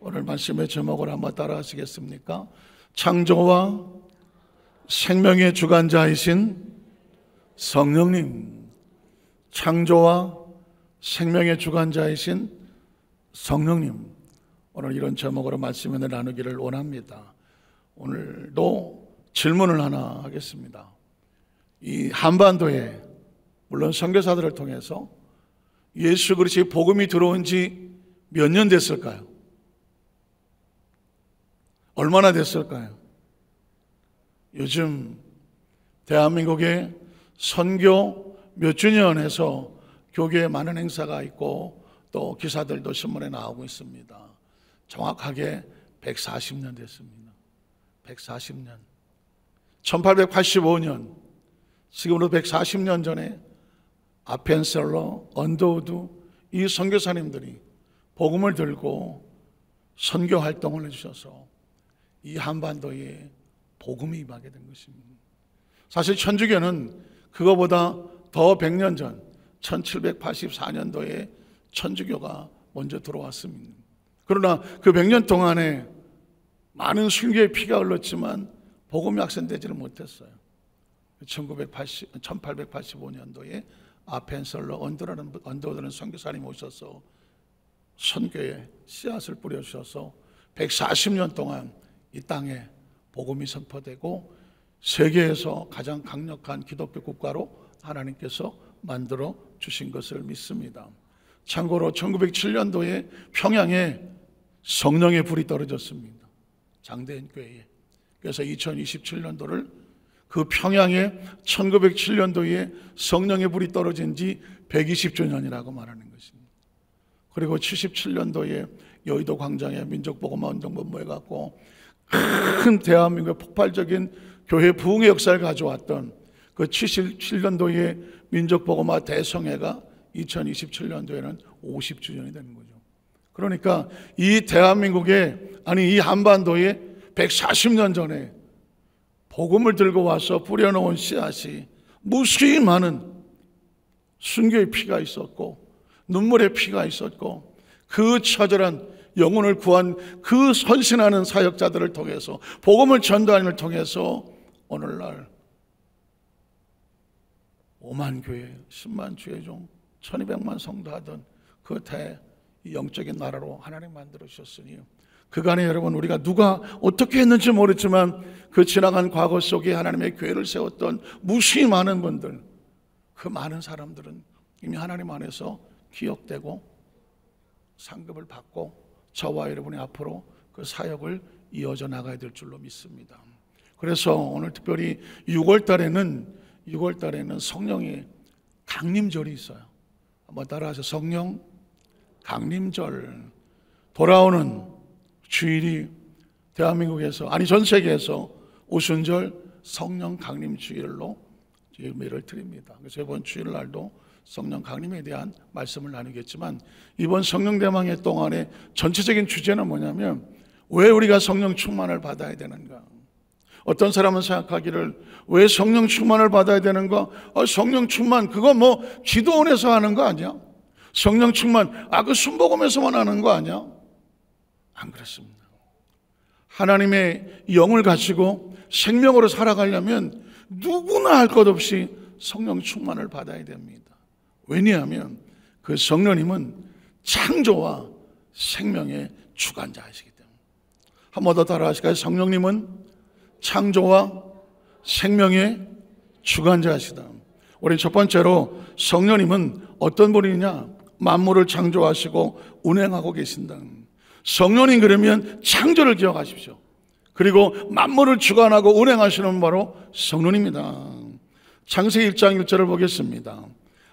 오늘 말씀의 제목을 한번 따라 하시겠습니까? 창조와 생명의 주관자이신 성령님. 창조와 생명의 주관자이신 성령님. 오늘 이런 제목으로 말씀을 나누기를 원합니다. 오늘도 질문을 하나 하겠습니다. 이 한반도에 물론 선교사들을 통해서 예수 그리스도의 복음이 들어온 지 몇 년 됐을까요? 얼마나 됐을까요? 요즘 대한민국의 선교 몇 주년에서 교계에 많은 행사가 있고 또 기사들도 신문에 나오고 있습니다. 정확하게 140년 됐습니다. 140년. 1885년, 지금으로 140년 전에 아펜셀러, 언더우드 이 선교사님들이 복음을 들고 선교 활동을 해주셔서 이 한반도에 복음이 임하게 된 것입니다. 사실 천주교는 그거보다 더 100년 전 1784년도에 천주교가 먼저 들어왔습니다. 그러나 그 100년 동안에 많은 순교의 피가 흘렀지만 복음이 확산되지를 못했어요. 1885년도에 아펜셀러 언더우드라는 선교사님이 오셔서 선교에 씨앗을 뿌려주셔서 140년 동안 이 땅에 복음이 선포되고 세계에서 가장 강력한 기독교 국가로 하나님께서 만들어 주신 것을 믿습니다. 참고로 1907년도에 평양에 성령의 불이 떨어졌습니다. 장대인 교회에. 그래서 2027년도를 그 평양에 1907년도에 성령의 불이 떨어진 지 120주년이라고 말하는 것입니다. 그리고 77년도에 여의도 광장에 민족복음화 운동본 모여갖고 큰 대한민국의 폭발적인 교회 부흥의 역사를 가져왔던 그 77년도에 민족복음화 대성회가 2027년도에는 50주년이 되는 거죠. 그러니까 이 대한민국에, 아니 이 한반도에 140년 전에 복음을 들고 와서 뿌려놓은 씨앗이 무수히 많은 순교의 피가 있었고 눈물의 피가 있었고 그 처절한 영혼을 구한 그 선신하는 사역자들을 통해서 복음을 전도하는 걸 통해서 오늘날 5만 교회, 10만 주의종, 1200만 성도하던 그 영적인 나라로 하나님 만들어 주셨으니 그간에 여러분 우리가 누가 어떻게 했는지 모르지만 그 지나간 과거 속에 하나님의 교회를 세웠던 무수히 많은 분들, 그 많은 사람들은 이미 하나님 안에서 기억되고 상급을 받고 저와 여러분이 앞으로 그 사역을 이어져 나가야 될 줄로 믿습니다. 그래서 오늘 특별히 6월 달에는 성령의 강림절이 있어요. 한번 따라하세요. 성령 강림절. 돌아오는 주일이 대한민국에서, 아니 전 세계에서 오순절 성령 강림 주일로 예배를 드립니다. 그래서 이번 주일날도 성령 강림에 대한 말씀을 나누겠지만 이번 성령 대망의 동안에 전체적인 주제는 뭐냐면 왜 우리가 성령 충만을 받아야 되는가. 어떤 사람은 생각하기를 왜 성령 충만을 받아야 되는가? 성령 충만 그거 뭐 기도원에서 하는 거 아니야? 성령 충만 그 순복음에서만 하는 거 아니야? 안 그렇습니다. 하나님의 영을 가지고 생명으로 살아가려면 누구나 할 것 없이 성령 충만을 받아야 됩니다. 왜냐하면 그 성령님은 창조와 생명의 주관자이시기 때문에. 한 번 더 따라하실까요? 성령님은 창조와 생명의 주관자이시다. 우리 첫 번째로 성령님은 어떤 분이냐? 만물을 창조하시고 운행하고 계신다. 성령님 그러면 창조를 기억하십시오. 그리고 만물을 주관하고 운행하시는 분 바로 성령입니다. 창세기 1장 1절을 보겠습니다.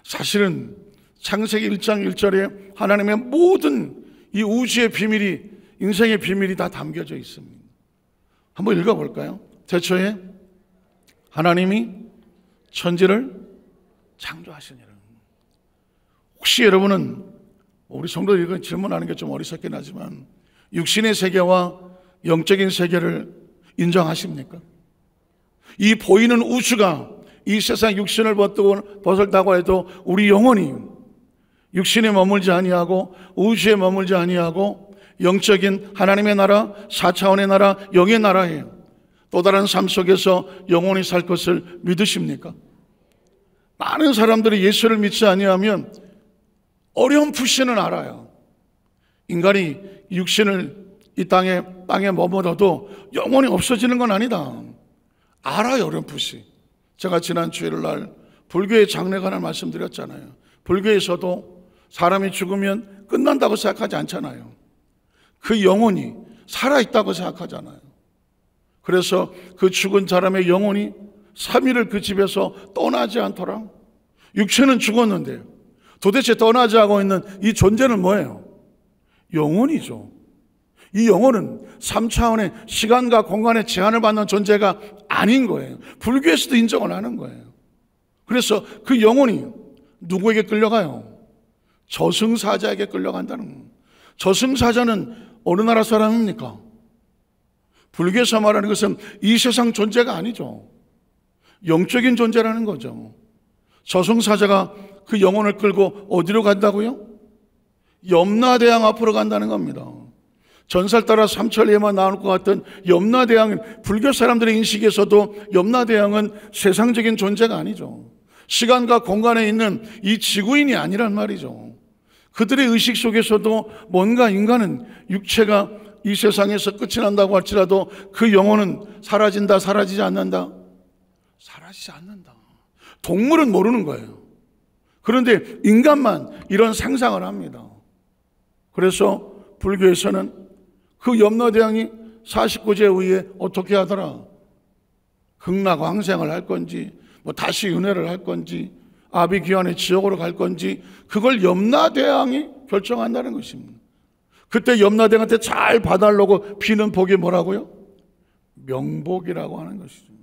사실은 창세기 1장 1절에 하나님의 모든 이 우주의 비밀이, 인생의 비밀이 다 담겨져 있습니다. 한번 읽어볼까요? 태초에 하나님이 천지를 창조하시니라. 혹시 여러분은 우리 성도들이 질문하는 게 좀 어리석긴 하지만 육신의 세계와 영적인 세계를 인정하십니까? 이 보이는 우주가 이 세상 육신을 벗었다고 해도 우리 영혼이 육신에 머물지 아니하고 우주에 머물지 아니하고 영적인 하나님의 나라, 4차원의 나라, 영의 나라예요. 또 다른 삶 속에서 영원히 살 것을 믿으십니까? 많은 사람들이 예수를 믿지 아니하면 어렴풋이는 알아요. 인간이 육신을 이 땅에 머물러도 영원히 없어지는 건 아니다. 알아요, 어렴풋이. 제가 지난 주일 날 불교의 장례관을 말씀드렸잖아요. 불교에서도 사람이 죽으면 끝난다고 생각하지 않잖아요. 그 영혼이 살아있다고 생각하잖아요. 그래서 그 죽은 사람의 영혼이 3일을 그 집에서 떠나지 않더라. 육체는 죽었는데 도대체 떠나지 않고 있는 이 존재는 뭐예요? 영혼이죠. 이 영혼은 3차원의 시간과 공간의 제한을 받는 존재가 아닌 거예요. 불교에서도 인정을 하는 거예요. 그래서 그 영혼이 누구에게 끌려가요? 저승사자에게 끌려간다는 거예요. 저승사자는 어느 나라 사람입니까? 불교에서 말하는 것은 이 세상 존재가 아니죠. 영적인 존재라는 거죠. 저승사자가 그 영혼을 끌고 어디로 간다고요? 염라대왕 앞으로 간다는 겁니다. 전설 따라 삼천리에만 나올 것 같은 염라대왕은 불교 사람들의 인식에서도 염라대왕은 세상적인 존재가 아니죠. 시간과 공간에 있는 이 지구인이 아니란 말이죠. 그들의 의식 속에서도 뭔가 인간은 육체가 이 세상에서 끝이 난다고 할지라도 그 영혼은 사라진다, 사라지지 않는다? 사라지지 않는다. 동물은 모르는 거예요. 그런데 인간만 이런 상상을 합니다. 그래서 불교에서는 그 염라대왕이 49제 후에 어떻게 하더라? 극락왕생을 할 건지, 다시 윤회를 할 건지, 아비규환의 지옥으로 갈 건지, 그걸 염라대왕이 결정한다는 것입니다. 그때 염라대왕한테 잘 봐달라고 비는 복이 뭐라고요? 명복이라고 하는 것이죠.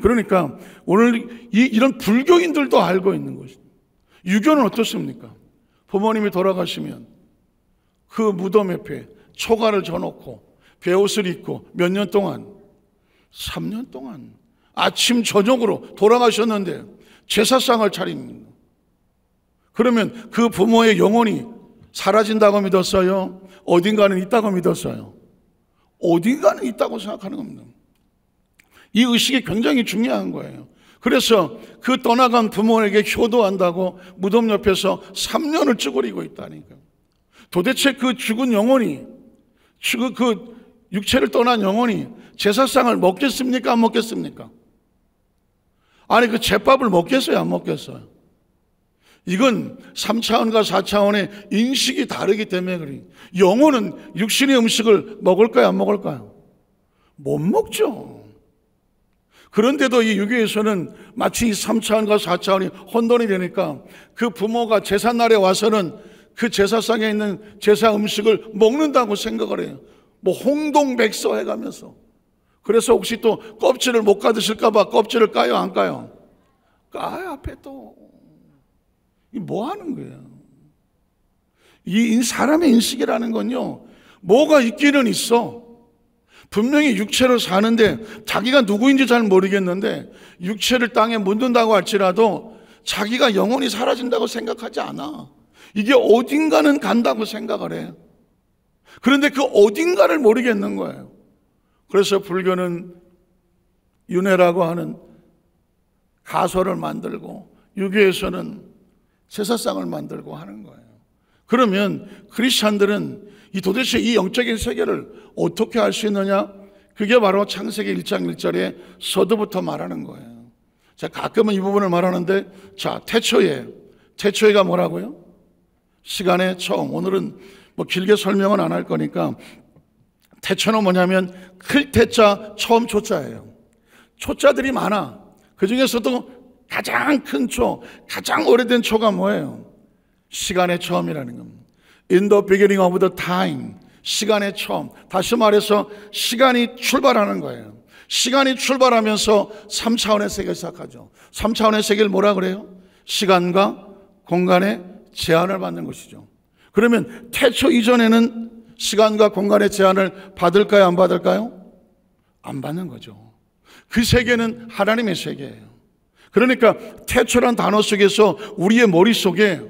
그러니까 오늘 이런 불교인들도 알고 있는 것입니다. 유교는 어떻습니까? 부모님이 돌아가시면 그 무덤 옆에 초가를 져놓고 베옷을 입고 몇 년 동안? 3년 동안 아침 저녁으로 돌아가셨는데 제사상을 차립니다. 그러면 그 부모의 영혼이 사라진다고 믿었어요? 어딘가는 있다고 믿었어요? 어딘가는 있다고 생각하는 겁니다. 이 의식이 굉장히 중요한 거예요. 그래서 그 떠나간 부모에게 효도한다고 무덤 옆에서 3년을 쭈그리고 있다니까요. 도대체 그 죽은 영혼이, 그 육체를 떠난 영혼이 제사상을 먹겠습니까? 안 먹겠습니까? 아니, 그 제밥을 먹겠어요? 안 먹겠어요? 이건 3차원과 4차원의 인식이 다르기 때문에 그래요. 영혼은 육신의 음식을 먹을까요? 안 먹을까요? 못 먹죠. 그런데도 이 유교에서는 마치 이 3차원과 4차원이 혼돈이 되니까 그 부모가 제삿날에 와서는 그 제사상에 있는 제사 음식을 먹는다고 생각을 해요. 홍동백서 해가면서. 그래서 혹시 또 껍질을 못 가드실까봐 껍질을 까요? 안 까요? 까요. 앞에 또. 이 뭐 하는 거예요? 이 사람의 인식이라는 건요, 뭐가 있기는 있어. 분명히 육체로 사는데 자기가 누구인지 잘 모르겠는데 육체를 땅에 묻는다고 할지라도 자기가 영혼이 사라진다고 생각하지 않아. 이게 어딘가는 간다고 생각을 해. 그런데 그 어딘가를 모르겠는 거예요. 그래서 불교는 윤회라고 하는 가설을 만들고 유교에서는 제사상을 만들고 하는 거예요. 그러면 크리스찬들은 도대체 이 영적인 세계를 어떻게 알 수 있느냐? 그게 바로 창세기 1장 1절에 서두부터 말하는 거예요. 자, 가끔은 이 부분을 말하는데, 자, 태초에가 뭐라고요? 시간의 처음. 오늘은 길게 설명은 안 할 거니까 태초는 뭐냐면 클 태자 처음 초자예요. 초자들이 많아. 그 중에서도 가장 큰 초, 가장 오래된 초가 뭐예요? 시간의 처음이라는 겁니다. In the beginning of the time. 시간의 처음. 다시 말해서 시간이 출발하는 거예요. 시간이 출발하면서 3차원의 세계를 시작하죠. 3차원의 세계를 뭐라 그래요? 시간과 공간의 제한을 받는 것이죠. 그러면 태초 이전에는 시간과 공간의 제한을 받을까요? 안 받을까요? 안 받는 거죠. 그 세계는 하나님의 세계예요. 그러니까 태초란 단어 속에서 우리의 머릿속에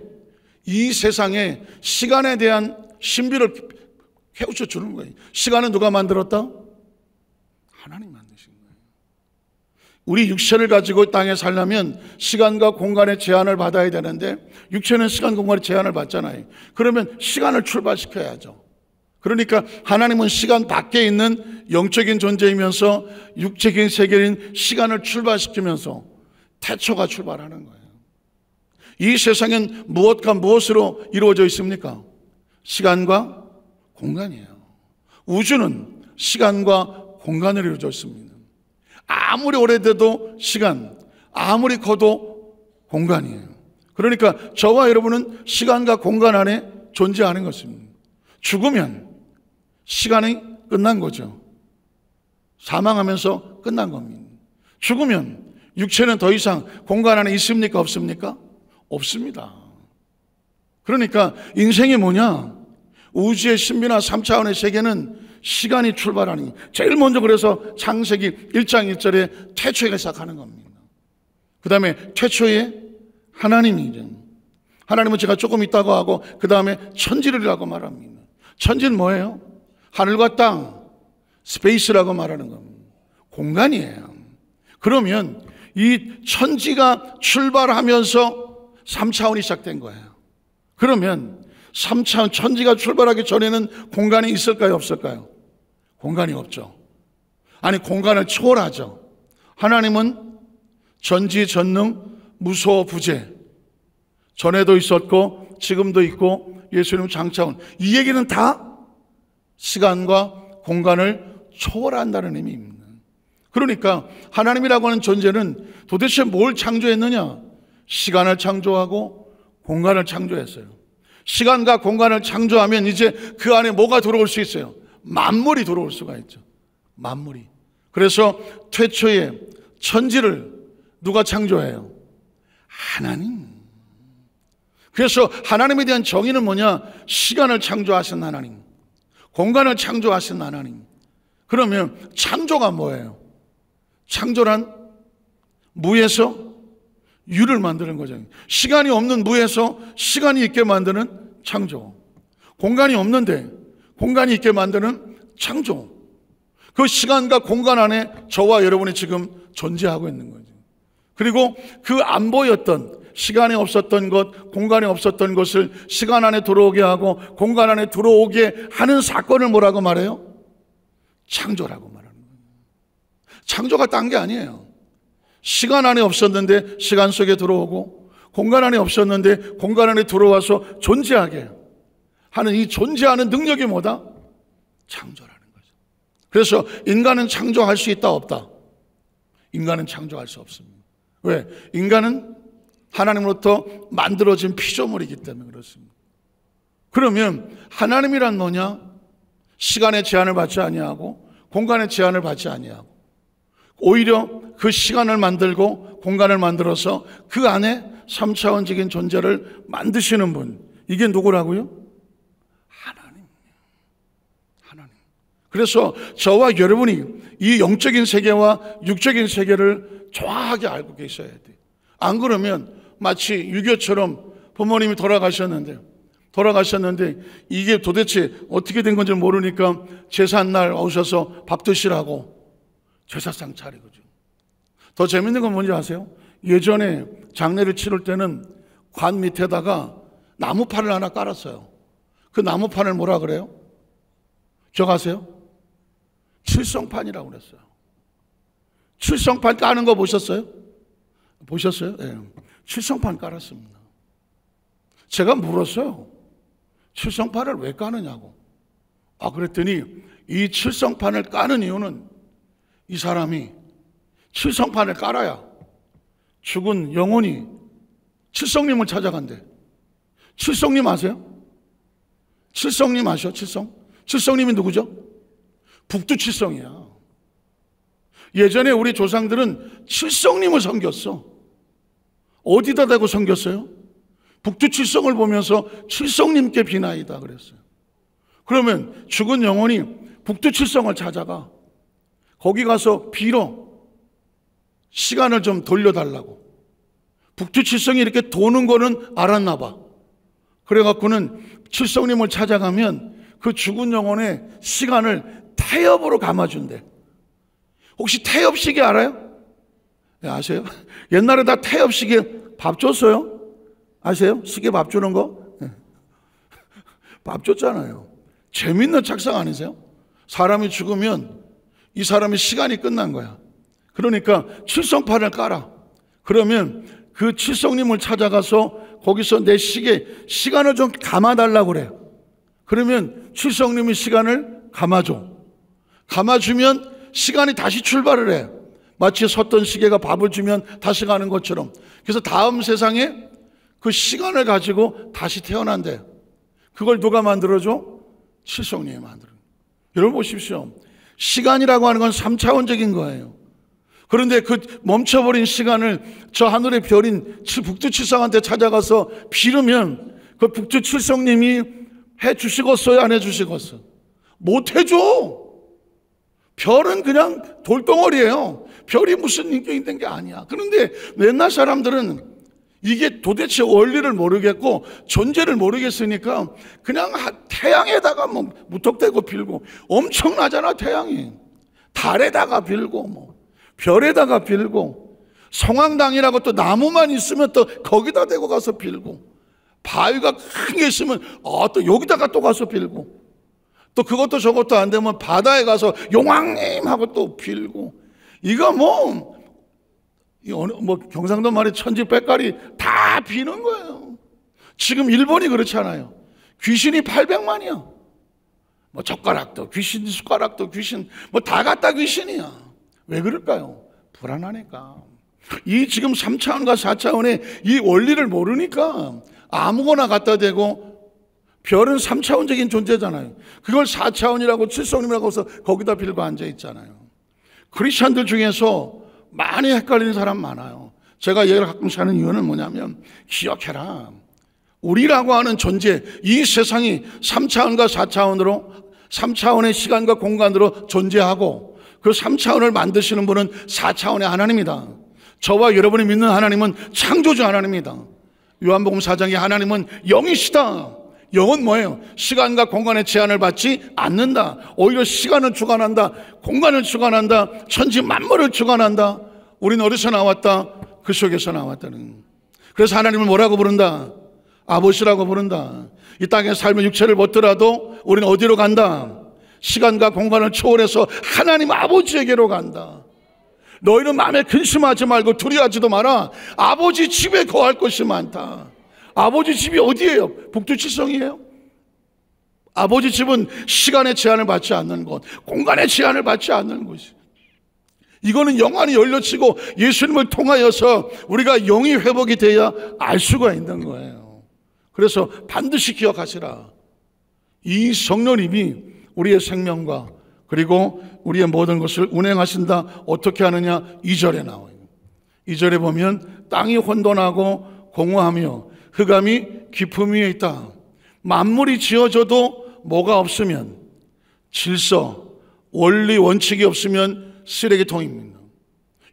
이 세상에 시간에 대한 신비를 깨우쳐 주는 거예요. 시간은 누가 만들었다? 하나님 만드신 거예요. 우리 육체를 가지고 땅에 살려면 시간과 공간의 제한을 받아야 되는데, 육체는 시간 공간의 제한을 받잖아요. 그러면 시간을 출발시켜야죠. 그러니까 하나님은 시간 밖에 있는 영적인 존재이면서 육적인 세계인 시간을 출발시키면서 태초가 출발하는 거예요. 이 세상엔 무엇과 무엇으로 이루어져 있습니까? 시간과 공간이에요. 우주는 시간과 공간으로 이루어져 있습니다. 아무리 오래돼도 시간, 아무리 커도 공간이에요. 그러니까 저와 여러분은 시간과 공간 안에 존재하는 것입니다. 죽으면 시간이 끝난 거죠. 사망하면서 끝난 겁니다. 죽으면 육체는 더 이상 공간 안에 있습니까? 없습니까? 없습니다. 그러니까 인생이 뭐냐? 우주의 신비나 3차원의 세계는 시간이 출발하는 거예요. 제일 먼저 그래서 창세기 1장 1절에 태초에 시작하는 겁니다. 그 다음에 태초에 하나님이죠. 하나님은 제가 조금 있다고 하고 그 다음에 천지를이라고 말합니다. 천지는 뭐예요? 하늘과 땅, 스페이스라고 말하는 겁니다. 공간이에요. 그러면 이 천지가 출발하면서 3차원이 시작된 거예요. 그러면 3차원 천지가 출발하기 전에는 공간이 있을까요? 없을까요? 공간이 없죠. 아니, 공간을 초월하죠. 하나님은 전지전능 무소부재, 전에도 있었고 지금도 있고 예수님은 장차원. 이 얘기는 다 시간과 공간을 초월한다는 의미입니다. 그러니까 하나님이라고 하는 존재는 도대체 뭘 창조했느냐? 시간을 창조하고 공간을 창조했어요. 시간과 공간을 창조하면 이제 그 안에 뭐가 들어올 수 있어요? 만물이 들어올 수가 있죠. 만물이. 그래서 태초에 천지를 누가 창조해요? 하나님. 그래서 하나님에 대한 정의는 뭐냐? 시간을 창조하신 하나님, 공간을 창조하신 하나님. 그러면 창조가 뭐예요? 창조란 무에서 유를 만드는 거죠. 시간이 없는 무에서 시간이 있게 만드는 창조. 공간이 없는데 공간이 있게 만드는 창조. 그 시간과 공간 안에 저와 여러분이 지금 존재하고 있는 거죠. 그리고 그 안 보였던, 시간에 없었던 것, 공간에 없었던 것을 시간 안에 들어오게 하고 공간 안에 들어오게 하는 사건을 뭐라고 말해요? 창조라고 말하는 거예요. 창조가 딴 게 아니에요. 시간 안에 없었는데 시간 속에 들어오고, 공간 안에 없었는데 공간 안에 들어와서 존재하게 하는 이 존재하는 능력이 뭐다? 창조라는 거죠. 그래서 인간은 창조할 수 있다, 없다? 인간은 창조할 수 없습니다. 왜? 인간은 하나님으로부터 만들어진 피조물이기 때문에 그렇습니다. 그러면 하나님이란 뭐냐? 시간의 제한을 받지 아니하고 공간의 제한을 받지 아니하고 오히려 그 시간을 만들고 공간을 만들어서 그 안에 3차원적인 존재를 만드시는 분, 이게 누구라고요? 하나님. 하나님. 그래서 저와 여러분이 이 영적인 세계와 육적인 세계를 정확하게 알고 계셔야 돼요. 안 그러면 마치 유교처럼 부모님이 돌아가셨는데 이게 도대체 어떻게 된 건지 모르니까 제삿날 오셔서 밥 드시라고 제사상 차리거죠. 더 재밌는 건 뭔지 아세요? 예전에 장례를 치를 때는 관 밑에다가 나무판을 하나 깔았어요. 그 나무판을 뭐라 그래요? 기억하세요? 칠성판이라고 그랬어요. 칠성판 까는 거 보셨어요? 보셨어요? 네. 칠성판 깔았습니다. 제가 물었어요. 칠성판을 왜 까느냐고. 그랬더니 이 칠성판을 까는 이유는 이 사람이 칠성판을 깔아야 죽은 영혼이 칠성님을 찾아간대. 칠성님 아세요? 칠성님 아셔? 칠성님이 누구죠? 북두칠성이야. 예전에 우리 조상들은 칠성님을 섬겼어. 어디다 대고 섬겼어요? 북두칠성을 보면서 칠성님께 비나이다 그랬어요. 그러면 죽은 영혼이 북두칠성을 찾아가. 거기 가서 빌어. 시간을 좀 돌려달라고. 북두칠성이 이렇게 도는 거는 알았나 봐. 그래갖고는 칠성님을 찾아가면 그 죽은 영혼의 시간을 태엽으로 감아준대. 혹시 태엽시계 알아요? 네, 아세요? 옛날에 다 태엽시계 밥 줬어요? 아세요? 시계 밥 주는 거? 네. 밥 줬잖아요. 재밌는 착상 아니세요? 사람이 죽으면 이 사람의 시간이 끝난 거야. 그러니까 칠성판을 깔아. 그러면 그 칠성님을 찾아가서 거기서 내 시간을 좀 감아달라고 그래요. 그러면 칠성님이 시간을 감아줘. 감아주면 시간이 다시 출발을 해. 마치 섰던 시계가 밥을 주면 다시 가는 것처럼. 그래서 다음 세상에 그 시간을 가지고 다시 태어난대. 그걸 누가 만들어줘? 칠성님이 만들어. 여러분 보십시오. 시간이라고 하는 건 3차원적인 거예요. 그런데 그 멈춰버린 시간을 저 하늘의 별인 북두칠성한테 찾아가서 빌으면 그 북두칠성님이 해주시겠어요? 안 해주시겠어요? 못 해줘. 별은 그냥 돌덩어리예요. 별이 무슨 인격이 있는 게 아니야. 그런데 옛날 사람들은 이게 도대체 원리를 모르겠고 존재를 모르겠으니까 그냥 태양에다가 뭐 무턱대고 빌고, 엄청나잖아 태양이. 달에다가 빌고 뭐 별에다가 빌고, 성황당이라고 또 나무만 있으면 또 거기다 대고 가서 빌고, 바위가 큰 게 있으면 또 여기다가 또 가서 빌고, 또 그것도 저것도 안 되면 바다에 가서 용왕님 하고 또 빌고. 이거 뭐 경상도 말이 천지백갈이 다 비는 거예요. 지금 일본이 그렇잖아요. 귀신이 800만이야. 뭐 젓가락도 귀신, 숟가락도 귀신, 뭐 다 갖다 귀신이야. 왜 그럴까요? 불안하니까. 이 지금 3차원과 4차원의 이 원리를 모르니까 아무거나 갖다 대고, 별은 3차원적인 존재잖아요. 그걸 4차원이라고 칠성님이라고 해서 거기다 빌고 앉아 있잖아요. 크리스찬들 중에서 많이 헷갈리는 사람 많아요. 제가 얘기를 가끔씩 하는 이유는 뭐냐면, 기억해라. 우리라고 하는 존재, 이 세상이 3차원과 4차원으로, 3차원의 시간과 공간으로 존재하고, 그 3차원을 만드시는 분은 4차원의 하나님이다. 저와 여러분이 믿는 하나님은 창조주 하나님이다. 요한복음 4장에 하나님은 영이시다. 영은 뭐예요? 시간과 공간의 제한을 받지 않는다. 오히려 시간을 주관한다. 공간을 주관한다. 천지 만물을 주관한다. 우리는 어디서 나왔다? 그 속에서 나왔다는. 그래서 하나님을 뭐라고 부른다? 아버지라고 부른다. 이 땅의 삶의 육체를 벗더라도 우리는 어디로 간다? 시간과 공간을 초월해서 하나님 아버지에게로 간다. 너희는 마음에 근심하지 말고 두려워하지도 마라. 아버지 집에 거할 것이 많다. 아버지 집이 어디예요? 북두칠성이에요. 아버지 집은 시간의 제한을 받지 않는 곳, 공간의 제한을 받지 않는 곳이. 이거는 영안이 열려지고 예수님을 통하여서 우리가 영이 회복이 돼야 알 수가 있는 거예요. 그래서 반드시 기억하시라. 이 성령님이 우리의 생명과 그리고 우리의 모든 것을 운행하신다. 어떻게 하느냐? 2절에 나와요. 2절에 보면 땅이 혼돈하고 공허하며 흑암이 깊음 위에 있다. 만물이 지어져도 뭐가 없으면, 질서, 원리, 원칙이 없으면 쓰레기통입니다.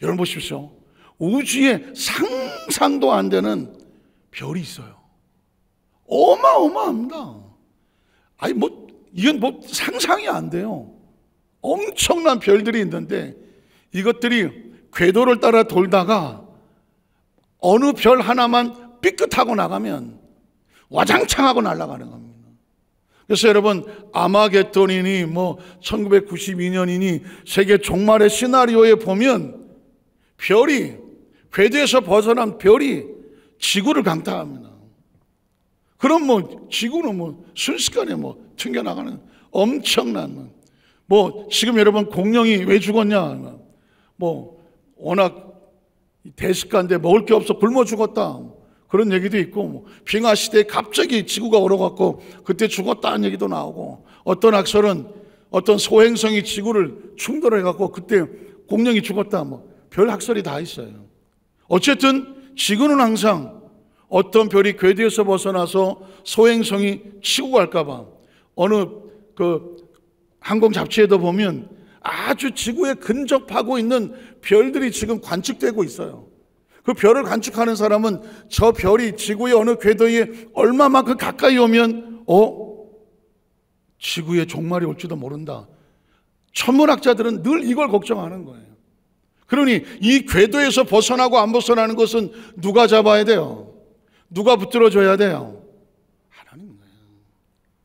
여러분 보십시오. 우주에 상상도 안 되는 별이 있어요. 어마어마합니다. 아니 이건 상상이 안 돼요. 엄청난 별들이 있는데 이것들이 궤도를 따라 돌다가 어느 별 하나만 삐끗하고 나가면 와장창 하고 날아가는 겁니다. 그래서 여러분, 아마겟돈이니 1992년이니 세계 종말의 시나리오에 보면 별이, 궤도에서 벗어난 별이 지구를 강타합니다. 그럼 지구는 순식간에 튕겨나가는 엄청난 지금 여러분, 공룡이 왜 죽었냐? 워낙 대식가인데 먹을 게 없어 굶어 죽었다. 그런 얘기도 있고, 빙하 시대에 갑자기 지구가 얼어갖고 그때 죽었다는 얘기도 나오고, 어떤 학설은 어떤 소행성이 지구를 충돌해갖고 그때 공룡이 죽었다. 별 학설이 다 있어요. 어쨌든 지구는 항상 어떤 별이 궤도에서 벗어나서 소행성이 치고 갈까봐 어느 항공 잡지에도 보면 아주 지구에 근접하고 있는 별들이 지금 관측되고 있어요. 그 별을 관측하는 사람은 저 별이 지구의 어느 궤도에 얼마만큼 가까이 오면 지구에 종말이 올지도 모른다. 천문학자들은 늘 이걸 걱정하는 거예요. 그러니 이 궤도에서 벗어나고 안 벗어나는 것은 누가 잡아야 돼요? 누가 붙들어줘야 돼요? 하나님이에요.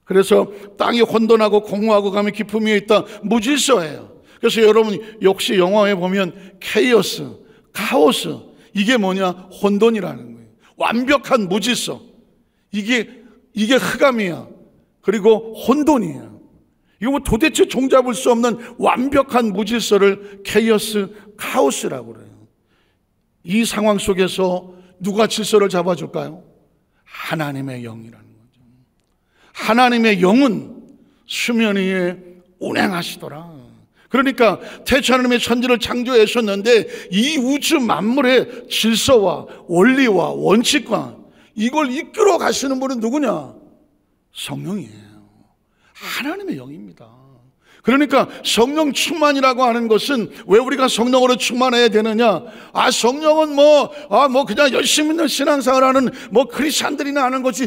그래서 땅이 혼돈하고 공허하고 감히 깊음 위에 있다. 무질서예요. 그래서 여러분 역시 영화에 보면 케이오스, 카오스, 이게 뭐냐? 혼돈이라는 거예요. 완벽한 무질서. 이게 흑암이야. 그리고 혼돈이에요. 이거 뭐 도대체 종잡을 수 없는 완벽한 무질서를 케이오스, 카오스라고 그래요. 이 상황 속에서 누가 질서를 잡아줄까요? 하나님의 영이라는 거죠. 하나님의 영은 수면 위에 운행하시더라. 그러니까 태초 하나님의 천지를 창조하셨는데 이 우주 만물의 질서와 원리와 원칙과 이걸 이끌어 가시는 분은 누구냐? 성령이에요. 하나님의 영입니다. 그러니까 성령 충만이라고 하는 것은 왜 우리가 성령으로 충만해야 되느냐? 성령은 그냥 열심히 있는 신앙생활 하는 크리스찬들이나 하는 것이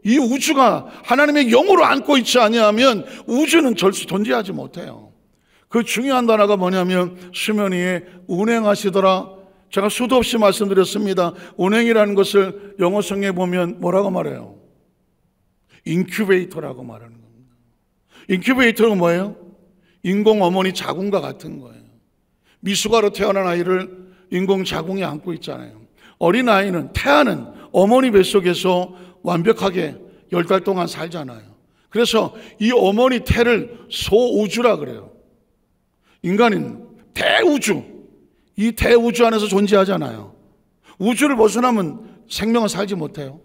이 우주가 하나님의 영으로 안고 있지 아니하면 우주는 절대 존재하지 못해요. 그 중요한 단어가 뭐냐면 수면 위에 운행하시더라. 제가 수도 없이 말씀드렸습니다. 운행이라는 것을 영어 성경에 보면 뭐라고 말해요? 인큐베이터라고 말하는 겁니다. 인큐베이터는 뭐예요? 인공 어머니 자궁과 같은 거예요. 미숙아로 태어난 아이를 인공 자궁에 안고 있잖아요. 어린 아이는 태아는 어머니 뱃속에서 완벽하게 10달 동안 살잖아요. 그래서 이 어머니 태를 소우주라 그래요. 인간은 대우주, 이 대우주 안에서 존재하잖아요. 우주를 벗어나면 생명은 살지 못해요.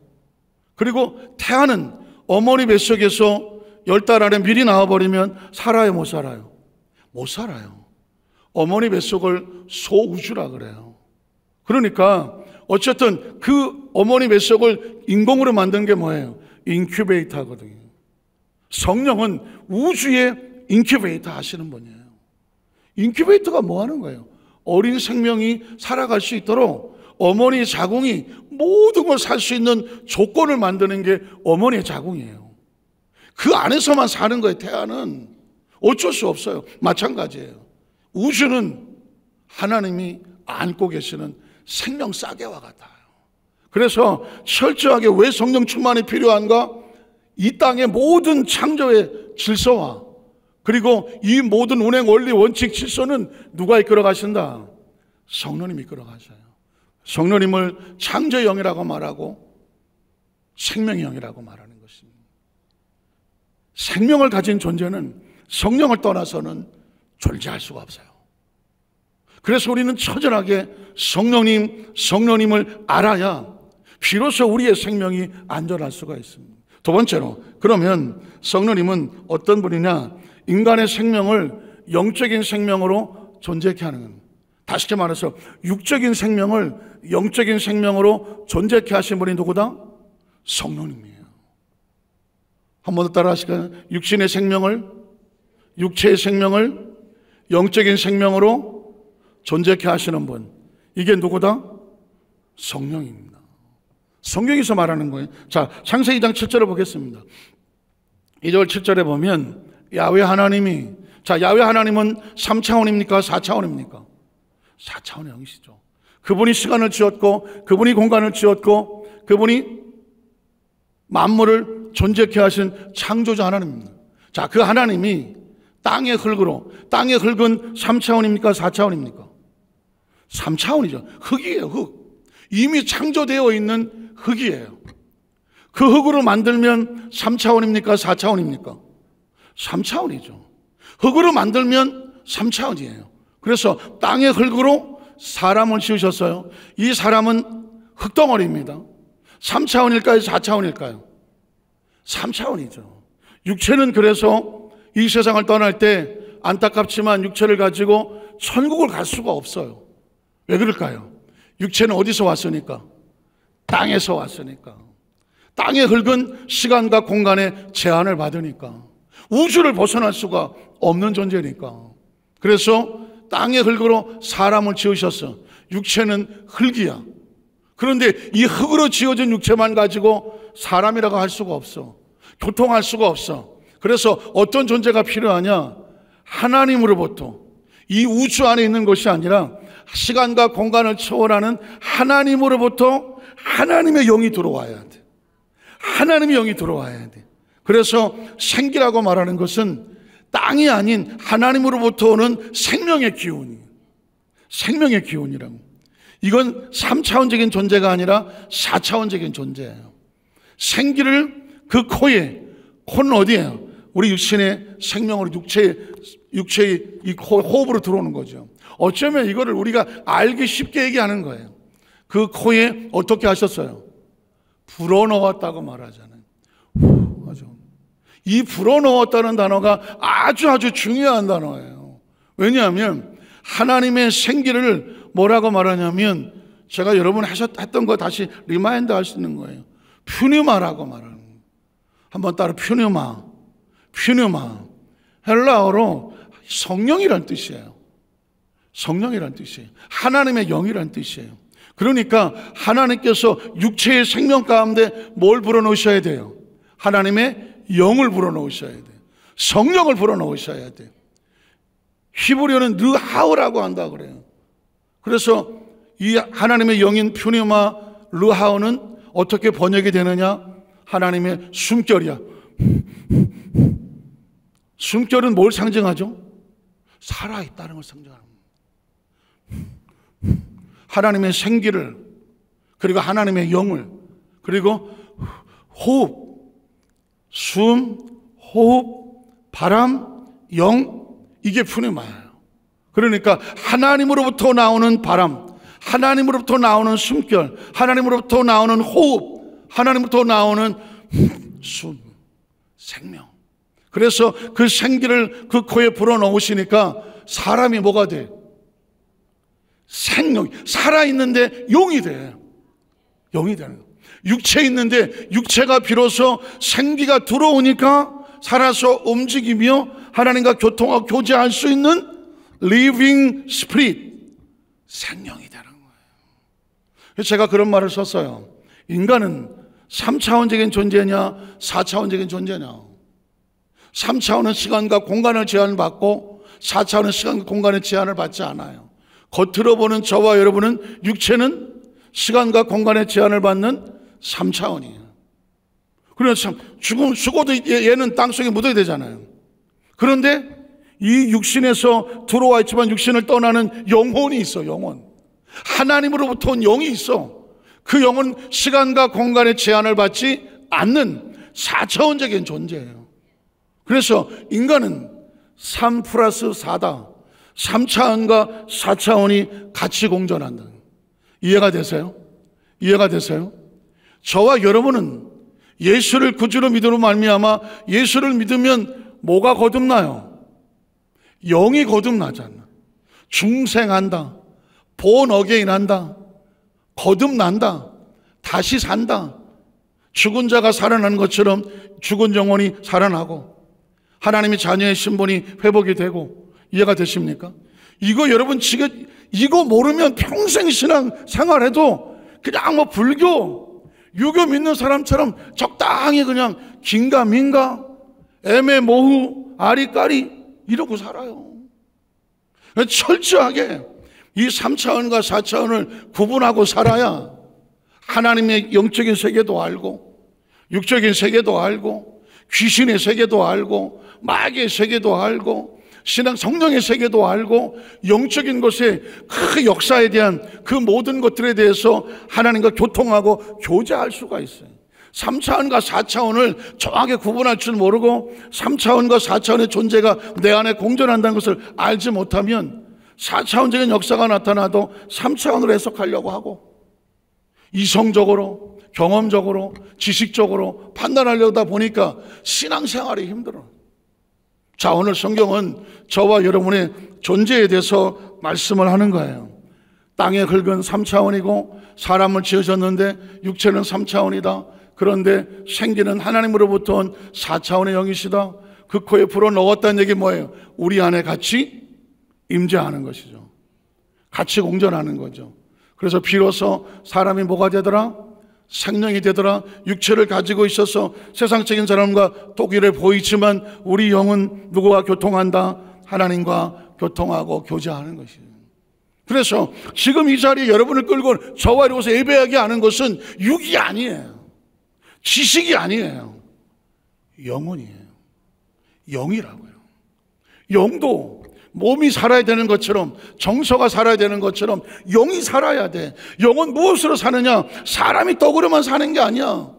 그리고 태아는 어머니 뱃속에서 10달 안에 미리 나와버리면 살아요, 못 살아요? 못 살아요. 어머니 뱃속을 소우주라 그래요. 그러니까 어쨌든 그 어머니 뱃속을 인공으로 만든 게 뭐예요? 인큐베이터거든요. 성령은 우주의 인큐베이터 하시는 분이에요. 인큐베이터가 뭐 하는 거예요? 어린 생명이 살아갈 수 있도록 어머니 자궁이 모든 걸 살 수 있는 조건을 만드는 게 어머니의 자궁이에요. 그 안에서만 사는 거예요. 태아는 어쩔 수 없어요. 마찬가지예요. 우주는 하나님이 안고 계시는 생명 싸개와 같아요. 그래서 철저하게 왜 성령 충만이 필요한가? 이 땅의 모든 창조의 질서와 그리고 이 모든 운행 원리 원칙 질서는 누가 이끌어 가신다? 성령님이 이끌어 가셔요. 성령님을 창조의 영이라고 말하고 생명의 영이라고 말하는 것입니다. 생명을 가진 존재는 성령을 떠나서는 존재할 수가 없어요. 그래서 우리는 처절하게 성령님을 알아야 비로소 우리의 생명이 안전할 수가 있습니다. 두 번째로, 그러면 성령님은 어떤 분이냐? 인간의 생명을 영적인 생명으로 존재케 하는 겁니다. 다시 말해서 육적인 생명을 영적인 생명으로 존재케 하신 분이 누구다? 성령님이에요. 한 번 더 따라 하실까요? 육신의 생명을, 육체의 생명을 영적인 생명으로 존재케 하시는 분, 이게 누구다? 성령입니다. 성경에서 말하는 거예요. 자, 창세기 2장 7절을 보겠습니다. 2절 7절에 보면 야훼 하나님이, 자, 야훼 하나님은 3차원입니까? 4차원입니까? 4차원의 영이시죠. 그분이 시간을 지었고 그분이 공간을 지었고 그분이 만물을 존재케 하신 창조자 하나님입니다. 자, 그 하나님이 땅의 흙으로, 땅의 흙은 3차원입니까? 4차원입니까? 3차원이죠. 흙이에요. 흙. 이미 창조되어 있는 흙이에요. 그 흙으로 만들면 3차원입니까? 4차원입니까? 3차원이죠. 흙으로 만들면 3차원이에요. 그래서 땅의 흙으로 사람을 지으셨어요. 이 사람은 흙덩어리입니다. 3차원일까요? 4차원일까요? 3차원이죠. 육체는 그래서 이 세상을 떠날 때 안타깝지만 육체를 가지고 천국을 갈 수가 없어요. 왜 그럴까요? 육체는 어디서 왔으니까? 땅에서 왔으니까. 땅의 흙은 시간과 공간의 제한을 받으니까. 우주를 벗어날 수가 없는 존재니까. 그래서 땅의 흙으로 사람을 지으셨어. 육체는 흙이야. 그런데 이 흙으로 지어진 육체만 가지고 사람이라고 할 수가 없어. 교통할 수가 없어. 그래서 어떤 존재가 필요하냐? 하나님으로부터, 이 우주 안에 있는 것이 아니라 시간과 공간을 초월하는 하나님으로부터 하나님의 영이 들어와야 돼. 하나님의 영이 들어와야 돼. 그래서 생기라고 말하는 것은 땅이 아닌 하나님으로부터 오는 생명의 기운이에요. 생명의 기운이라고. 이건 3차원적인 존재가 아니라 4차원적인 존재예요. 생기를 그 코에, 코는 어디예요? 우리 육신의 생명으로 육체의 이 호흡으로 들어오는 거죠. 어쩌면 이거를 우리가 알기 쉽게 얘기하는 거예요. 그 코에 어떻게 하셨어요? 불어넣었다고 말하잖아요. 맞아. 이 불어넣었다는 단어가 아주 중요한 단어예요. 왜냐하면 하나님의 생기를 뭐라고 말하냐면, 제가 여러분 했던 거 다시 리마인드 할 수 있는 거예요. 퓨뉴마라고 말하는 거예요. 한번 따라 퓨뉴마. 헬라어로 성령이란 뜻이에요. 성령이란 뜻이에요. 하나님의 영이란 뜻이에요. 그러니까 하나님께서 육체의 생명 가운데 뭘 불어넣으셔야 돼요? 하나님의 영을 불어넣으셔야 돼요. 성령을 불어넣으셔야 돼요. 히브리어는 르하우라고 한다 그래요. 그래서 이 하나님의 영인 퓨뉴마 르하우는 어떻게 번역이 되느냐? 하나님의 숨결이야. 숨결은 뭘 상징하죠? 살아있다는 걸 상징하는 거예요. 하나님의 생기를, 그리고 하나님의 영을, 그리고 호흡, 숨, 호흡, 바람, 영, 이게 푸뉴마예요. 그러니까 하나님으로부터 나오는 바람, 하나님으로부터 나오는 숨결, 하나님으로부터 나오는 호흡, 하나님으로부터 나오는 숨, 생명. 그래서 그 생기를 그 코에 불어넣으시니까 사람이 뭐가 돼? 생명, 살아있는데 영이 돼. 영이 되는 거예요. 육체에 있는데 육체가 비로소 생기가 들어오니까 살아서 움직이며 하나님과 교통하고 교제할 수 있는 living spirit, 생명이 되는 거예요. 제가 그런 말을 썼어요. 인간은 3차원적인 존재냐 4차원적인 존재냐. 3차원은 시간과 공간을 제한을 받고 4차원은 시간과 공간의 제한을 받지 않아요. 겉으로 보는 저와 여러분은, 육체는 시간과 공간의 제한을 받는 3차원이에요. 그래서 참 죽어도 얘는 땅속에 묻어야 되잖아요. 그런데 이 육신에서 들어와 있지만 육신을 떠나는 영혼이 있어. 영혼, 하나님으로부터 온 영이 있어. 그 영은 시간과 공간의 제한을 받지 않는 4차원적인 존재예요. 그래서 인간은 3 플러스 4다. 3차원과 4차원이 같이 공존한다. 이해가 되세요? 이해가 되세요? 저와 여러분은 예수를 구주로 믿음으로 말미암아, 예수를 믿으면 뭐가 거듭나요? 영이 거듭나잖아. 중생한다, born again 한다, 거듭난다, 다시 산다. 죽은 자가 살아나는 것처럼 죽은 영혼이 살아나고 하나님의 자녀의 신분이 회복이 되고. 이해가 되십니까? 이거 여러분 지금 이거 모르면 평생 신앙 생활해도 그냥 뭐 불교, 유교 믿는 사람처럼 적당히 그냥 긴가민가, 애매모호, 아리까리 이러고 살아요. 철저하게 이 3차원과 4차원을 구분하고 살아야 하나님의 영적인 세계도 알고, 육적인 세계도 알고, 귀신의 세계도 알고, 마귀의 세계도 알고, 신앙 성령의 세계도 알고, 영적인 것의 그 역사에 대한 그 모든 것들에 대해서 하나님과 교통하고 교제할 수가 있어요. 3차원과 4차원을 정확하게 구분할 줄 모르고 3차원과 4차원의 존재가 내 안에 공존한다는 것을 알지 못하면 4차원적인 역사가 나타나도 3차원으로 해석하려고 하고, 이성적으로, 경험적으로, 지식적으로 판단하려다 보니까 신앙생활이 힘들어. 자, 오늘 성경은 저와 여러분의 존재에 대해서 말씀을 하는 거예요. 땅의 흙은 3차원이고 사람을 지으셨는데 육체는 3차원이다. 그런데 생기는 하나님으로부터 온 4차원의 영이시다. 그 코에 불어 넣었다는 얘기 뭐예요? 우리 안에 같이 임재하는 것이죠. 같이 공존하는 거죠. 그래서 비로소 사람이 뭐가 되더라? 생명이 되더라. 육체를 가지고 있어서 세상적인 사람과 독일해 보이지만 우리 영은 누구와 교통한다? 하나님과 교통하고 교제하는 것이에요. 그래서 지금 이 자리에 여러분을 끌고 저와 이곳에 예배하게 하는 것은 육이 아니에요. 지식이 아니에요. 영혼이에요. 영이라고요. 영도 몸이 살아야 되는 것처럼, 정서가 살아야 되는 것처럼 영이 살아야 돼. 영은 무엇으로 사느냐? 사람이 떡으로만 사는 게 아니야.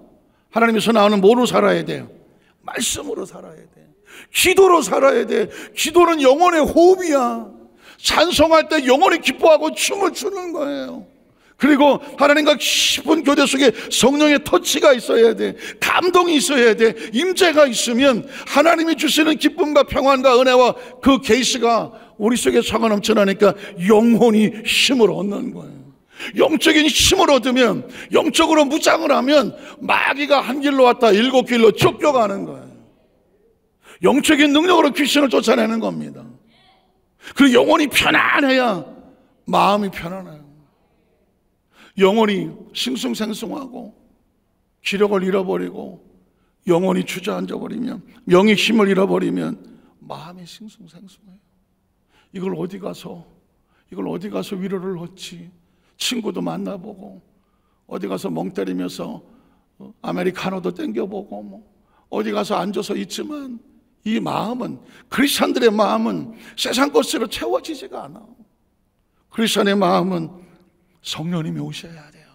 하나님에서 나오는 뭐로 살아야 돼요? 말씀으로 살아야 돼. 기도로 살아야 돼. 기도는 영혼의 호흡이야. 찬송할 때 영혼이 기뻐하고 춤을 추는 거예요. 그리고 하나님과 깊은 교제 속에 성령의 터치가 있어야 돼. 감동이 있어야 돼. 임재가 있으면 하나님이 주시는 기쁨과 평안과 은혜와 그 계시가 우리 속에 차가 넘쳐나니까 영혼이 힘을 얻는 거예요. 영적인 힘을 얻으면, 영적으로 무장을 하면 마귀가 한 길로 왔다 7길로 쫓겨가는 거예요. 영적인 능력으로 귀신을 쫓아내는 겁니다. 그리고 영혼이 편안해야 마음이 편안해요. 영혼이 싱숭생숭하고 기력을 잃어버리고 영혼이 주저앉아 버리면, 영의 힘을 잃어버리면 마음이 싱숭생숭해요. 이걸 어디 가서 위로를 얻지? 친구도 만나보고 어디 가서 멍 때리면서 아메리카노도 땡겨보고 뭐 어디 가서 앉아서 있지만 이 마음은, 크리스찬들의 마음은 세상 것으로 채워지지가 않아. 크리스찬의 마음은 성령님이 오셔야 돼요.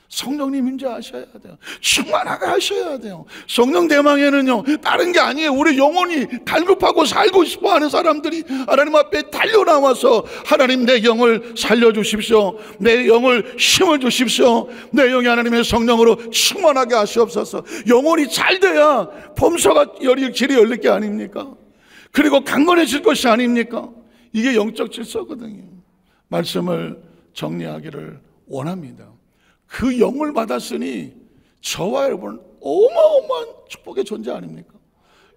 성령님 임재하셔야 돼요. 충만하게 하셔야 돼요. 성령 대망에는요, 다른 게 아니에요. 우리 영혼이 갈급하고 살고 싶어하는 사람들이 하나님 앞에 달려나와서 하나님, 내 영을 살려주십시오. 내 영을 힘을 주십시오. 내 영이 하나님의 성령으로 충만하게 하시옵소서. 영혼이 잘 돼야 범사가 길이 열릴 게 아닙니까? 그리고 강건해질 것이 아닙니까? 이게 영적 질서거든요. 말씀을 정리하기를 원합니다. 그 영을 받았으니 저와 여러분 어마어마한 축복의 존재 아닙니까?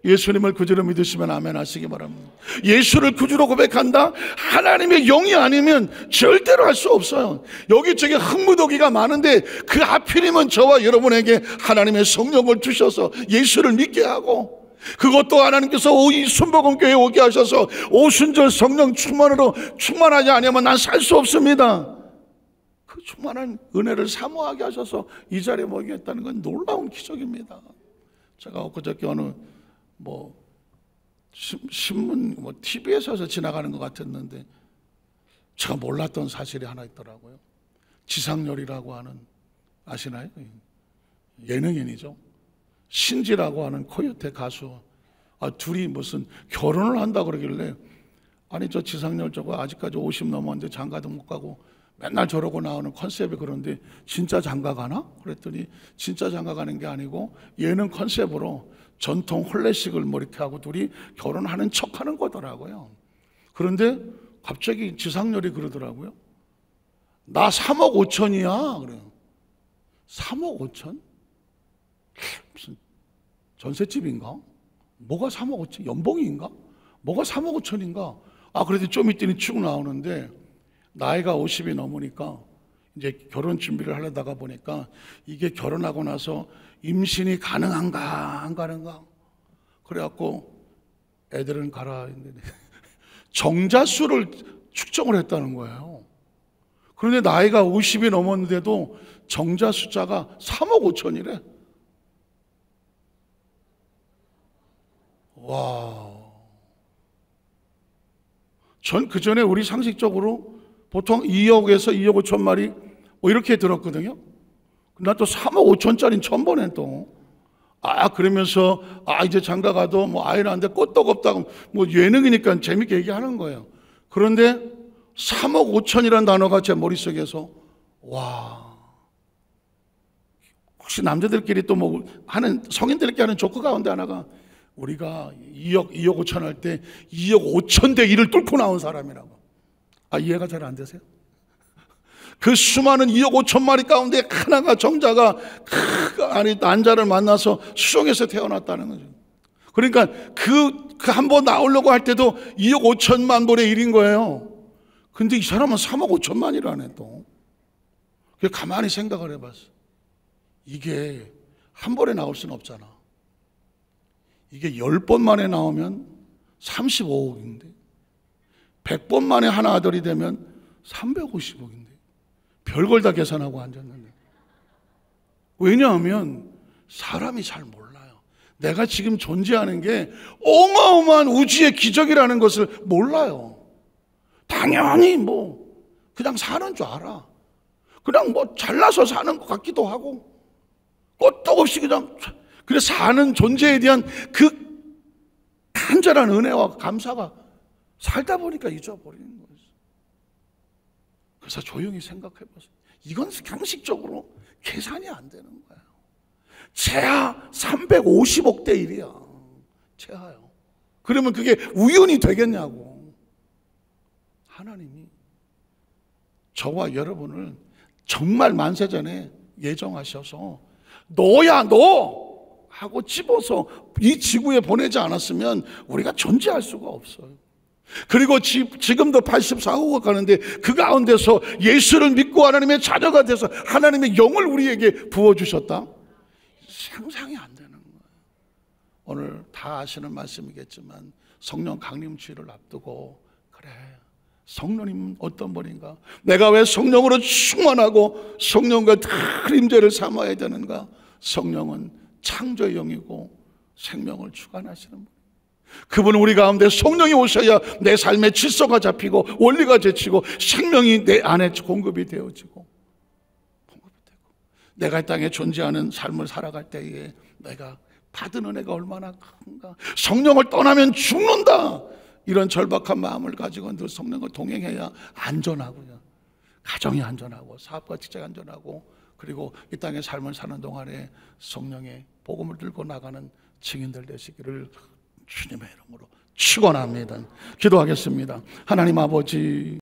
예수님을 구주로 믿으시면 아멘 하시기 바랍니다. 예수를 구주로 고백한다? 하나님의 영이 아니면 절대로 할 수 없어요. 여기저기 흥무더기가 많은데 그 하필이면 저와 여러분에게 하나님의 성령을 주셔서 예수를 믿게 하고, 그것도 하나님께서 이 순복음교회에 오게 하셔서 오순절 성령 충만으로 충만하지 않으면 난 살 수 없습니다. 그 충만한 은혜를 사모하게 하셔서 이 자리에 모이게 했다는 건 놀라운 기적입니다. 제가 엊그저께 어느 신문 TV에서 지나가는 것 같았는데 제가 몰랐던 사실이 하나 있더라고요. 지상렬이라고 하는, 아시나요? 예능인이죠. 신지라고 하는 코요테 가수, 둘이 무슨 결혼을 한다고 그러길래, 아니 저 지상렬 저거 아직까지 50 넘었는데 장가도 못 가고 맨날 저러고 나오는 컨셉이 그런데 진짜 장가 가나? 그랬더니 진짜 장가 가는 게 아니고 예능 컨셉으로 전통 혼례식을 이렇게 하고 둘이 결혼하는 척 하는 거더라고요. 그런데 갑자기 지상렬이 그러더라고요. 나 3억 5천이야. 그래요. 3억 5천? 무슨 전셋집인가? 뭐가 3억 5천? 연봉인가? 뭐가 3억 5천인가? 그래도 좀 있더니 쭉 나오는데 나이가 50이 넘으니까 이제 결혼 준비를 하려다가 보니까 이게 결혼하고 나서 임신이 가능한가 안 가능가? 그래갖고 애들은 가라 했는데 정자수를 측정을 했다는 거예요. 그런데 나이가 50이 넘었는데도 정자 숫자가 3억 5천이래. 와. 전 그 전에 우리 상식적으로 보통 2억에서 2억 5천 마리 이렇게 들었거든요. 나 또 3억 5천짜리는 처음 보네 또. 그러면서 이제 장가 가도 아이는 안 돼, 끄떡 없다고 예능이니까 재밌게 얘기하는 거예요. 그런데 3억 5천이라는 단어가 제 머릿속에서 와. 혹시 남자들끼리 또 하는, 성인들끼리 하는 조크 가운데 하나가 우리가 2억 5천 할 때 2억 5천 대 1을 뚫고 나온 사람이라고. 이해가 잘 안 되세요? 그 수많은 2억 5천 마리 가운데 하나가 정자가 난자를 만나서 수정에서 태어났다는 거죠. 그러니까 그 한 번 나오려고 할 때도 2억 5천만 분의 1인 거예요. 근데 이 사람은 3억 5천만이라네 또. 가만히 생각을 해봤어. 이게 한 번에 나올 수는 없잖아. 이게 10번 만에 나오면 35억인데 100번 만에 하나 아들이 되면 350억인데 별걸 다 계산하고 앉았는데. 왜냐하면 사람이 잘 몰라요. 내가 지금 존재하는 게 어마어마한 우주의 기적이라는 것을 몰라요. 당연히 그냥 사는 줄 알아. 그냥 잘나서 사는 것 같기도 하고 끄떡없이 그냥 사는 존재에 대한 그 간절한 은혜와 감사가 살다 보니까 잊어버리는 거예요. 그래서 조용히 생각해 보세요. 이건 상식적으로 계산이 안 되는 거예요. 최하 350억 대 1이야. 최하요. 그러면 그게 우연이 되겠냐고. 하나님이 저와 여러분을 정말 만세전에 예정하셔서 너야 너 하고 집어서 이 지구에 보내지 않았으면 우리가 존재할 수가 없어요. 그리고 지금도 84호가 가는데 그 가운데서 예수를 믿고 하나님의 자녀가 돼서 하나님의 영을 우리에게 부어주셨다. 상상이 안 되는 거예요. 오늘 다 아시는 말씀이겠지만 성령 강림주의를 앞두고 그래 성령님은 어떤 분인가? 내가 왜 성령으로 충만하고 성령과 늘 임재를 삼아야 되는가? 성령은 창조의 영이고 생명을 주관하시는 분. 그분은 우리 가운데 성령이 오셔야 내 삶의 질서가 잡히고 원리가 제치고 생명이 내 안에 공급이 되어지고 내가 이 땅에 존재하는 삶을 살아갈 때에 내가 받은 은혜가 얼마나 큰가. 성령을 떠나면 죽는다. 이런 절박한 마음을 가지고 늘 성령과 동행해야 안전하고요. 가정이 안전하고 사업과 직장이 안전하고 그리고 이 땅의 삶을 사는 동안에 성령의 복음을 들고 나가는 증인들 되시기를 주님의 이름으로 축원합니다. 기도하겠습니다. 하나님 아버지,